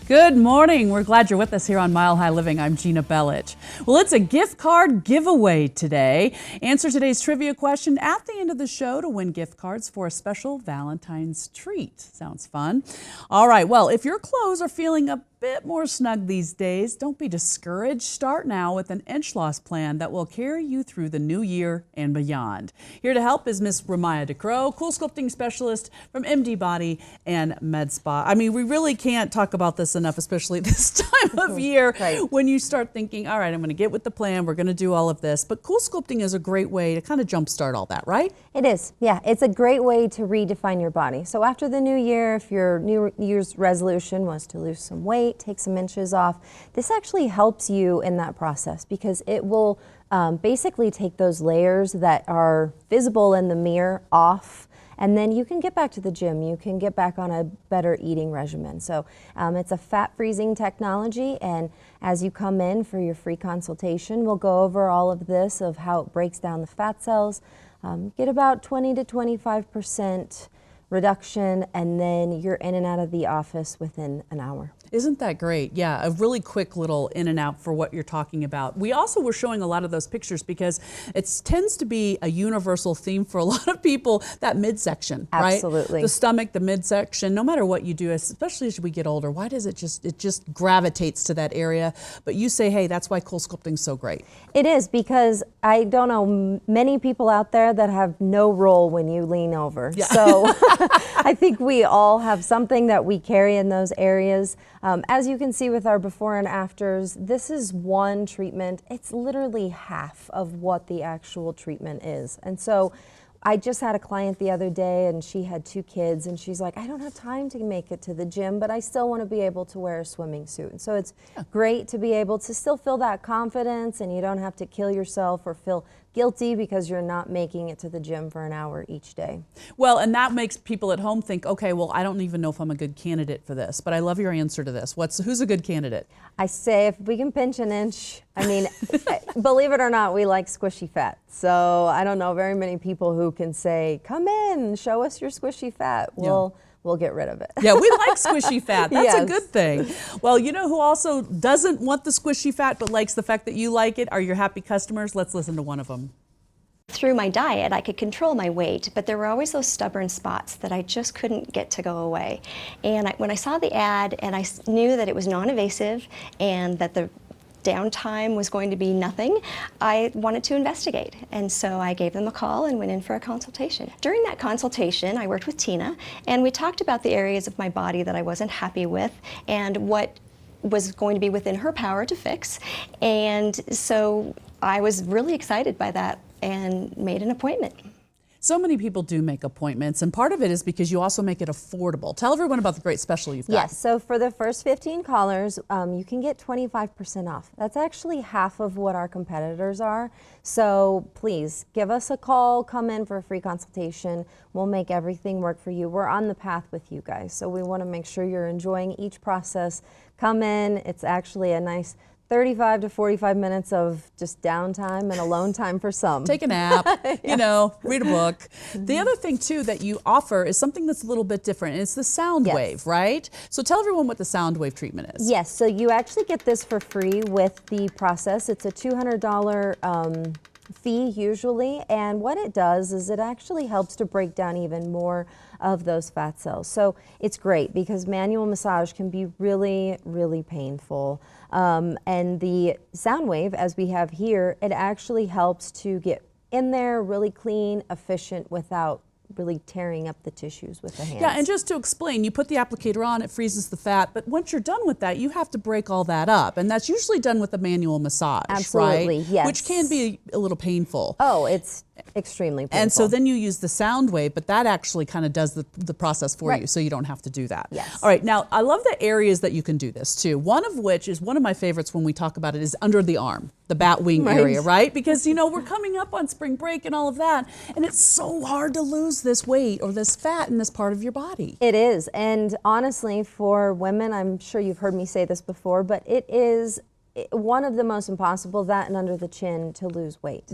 Good morning. We're glad you're with us here on Mile High Living. I'm Gina Bellich. Well, it's a gift card giveaway today. Answer today's trivia question at the end of the show to win gift cards for a special Valentine's treat. Sounds fun. All right. Well, if your clothes are feeling a bit more snug these days, don't be discouraged. Start now with an inch loss plan that will carry you through the new year and beyond. Here to help is Miss Ramaya DeCrow, cool sculpting specialist from MD Body and Med Spa. I mean, we really can't talk about this enough, especially this time of year when you start thinking, all right, I'm going to get with the plan. We're going to do all of this. But cool sculpting is a great way to kind of jumpstart all that, right? It is. Yeah, it's a great way to redefine your body. So after the new year, if your New Year's resolution was to lose some weight, take some inches off, this actually helps you in that process because it will basically take those layers that are visible in the mirror off, and then you can get back to the gym. You can get back on a better eating regimen. So it's a fat freezing technology, and as you come in for your free consultation, we'll go over all of this of how it breaks down the fat cells, get about 20 to 25% reduction, and then you're in and out of the office within an hour. Isn't that great? Yeah, a really quick little in and out for what you're talking about. We also were showing a lot of those pictures because it tends to be a universal theme for a lot of people, that midsection, right? Absolutely. The stomach, the midsection, no matter what you do, especially as we get older, why does it just gravitates to that area? But you say, hey, that's why cool sculpting is so great. It is, because I don't know many people out there that have no roll when you lean over. Yeah. So I think we all have something that we carry in those areas. As you can see with our before and afters, this is one treatment. It's literally half of what the actual treatment is. And so I just had a client the other day, and she had 2 kids, and she's like, I don't have time to make it to the gym, but I still want to be able to wear a swimming suit. And so it's great to be able to still feel that confidence, and you don't have to kill yourself or feel guilty because you're not making it to the gym for an hour each day. Well, and that makes people at home think, okay, well, I don't even know if I'm a good candidate for this, but I love your answer to this. Who's a good candidate? I say if we can pinch an inch, I mean, believe it or not, we like squishy fat. So I don't know very many people who can say, come in, show us your squishy fat. We'll get rid of it. Yeah, we like squishy fat. That's Yes. a good thing. Well, you know who also doesn't want the squishy fat but likes the fact that you like it? Are your happy customers? Let's listen to one of them. Through my diet, I could control my weight, but there were always those stubborn spots that I just couldn't get to go away. And when I saw the ad and I knew that it was non-invasive and that the downtime was going to be nothing, I wanted to investigate. And so I gave them a call and went in for a consultation. During that consultation, I worked with Tina, and we talked about the areas of my body that I wasn't happy with and what was going to be within her power to fix. And so I was really excited by that and made an appointment. So many people do make appointments, and part of it is because you also make it affordable. Tell everyone about the great special you've got. Yes, so for the first 15 callers, you can get 25% off. That's actually half of what our competitors are. So please give us a call, come in for a free consultation. We'll make everything work for you. We're on the path with you guys, so we want to make sure you're enjoying each process. Come in, it's actually a nice 35 to 45 minutes of just downtime and alone time for some. Take a nap, you know, read a book. The other thing too that you offer is something that's a little bit different. It's the soundwave, right? So tell everyone what the soundwave treatment is. Yes, so you actually get this for free with the process. It's a $200 fee usually, and what it does is it actually helps to break down even more of those fat cells. So it's great because manual massage can be really, really painful. And the sound wave, as we have here, it actually helps to get in there really clean, efficient, without really tearing up the tissues with the hands. Yeah, and just to explain, you put the applicator on, it freezes the fat, but once you're done with that, you have to break all that up, and that's usually done with a manual massage, Absolutely, right? yes. Which can be a little painful. Oh, it's extremely painful. And so then you use the sound wave, but that actually kind of does the process for you, so you don't have to do that. Yes. All right, now I love the areas that you can do this too. One of which is one of my favorites when we talk about it is under the arm, the bat wing area, right? Because, you know, we're coming up on spring break and all of that, and it's so hard to lose this weight or this fat in this part of your body. It is, and honestly, for women, I'm sure you've heard me say this before, but it is one of the most impossible, that and under the chin, to lose weight.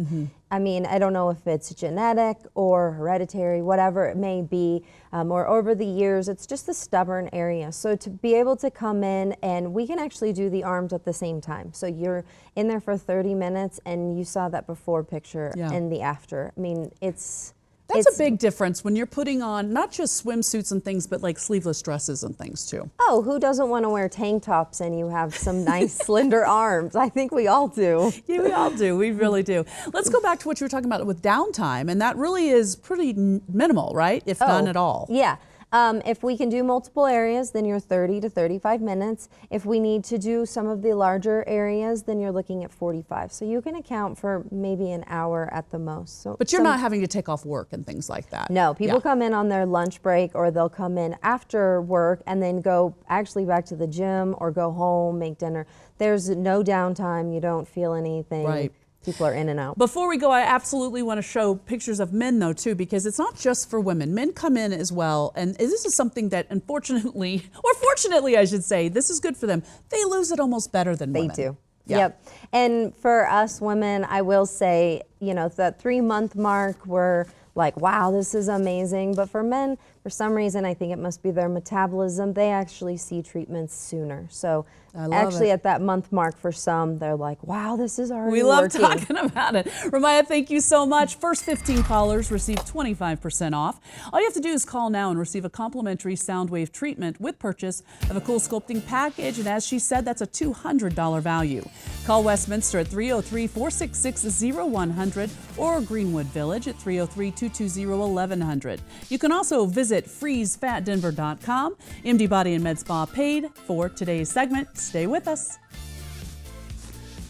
I mean, I don't know if it's genetic or hereditary, whatever it may be, or over the years, it's just a stubborn area. So to be able to come in, and we can actually do the arms at the same time. So you're in there for 30 minutes, and you saw that before picture and the after. I mean, That's a big difference when you're putting on not just swimsuits and things, but like sleeveless dresses and things too. Oh, who doesn't want to wear tank tops and you have some nice slender arms? I think we all do. Yeah, we all do. We really do. Let's go back to what you were talking about with downtime, and that really is pretty minimal, right? If none at all. Yeah. If we can do multiple areas, then you're 30 to 35 minutes. If we need to do some of the larger areas, then you're looking at 45. So you can account for maybe an hour at the most. So but you're not having to take off work and things like that. No, people come in on their lunch break, or they'll come in after work and then go actually back to the gym or go home, make dinner. There's no downtime. You don't feel anything. Right. People are in and out. Before we go, I absolutely want to show pictures of men though too, because it's not just for women. Men come in as well, and this is something that unfortunately, or fortunately I should say, this is good for them. They lose it almost better than women. They do. Yeah. Yep. And for us women, I will say, you know, that 3-month mark, we're like, wow, this is amazing. But for men, for some reason, I think it must be their metabolism. They actually see treatments sooner. So actually at that month mark for some, they're like, wow, this is already We love working. talking about it. Ramaya, thank you so much. First 15 callers receive 25% off. All you have to do is call now and receive a complimentary soundwave treatment with purchase of a Cool Sculpting package. And as she said, that's a $200 value. Call Westminster at 303-466-0100 or Greenwood Village at 303-220-1100. You can also visit freezefatdenver.com. MD Body and Med Spa paid for today's segment. Stay with us.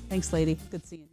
Thanks, lady. Good seeing you.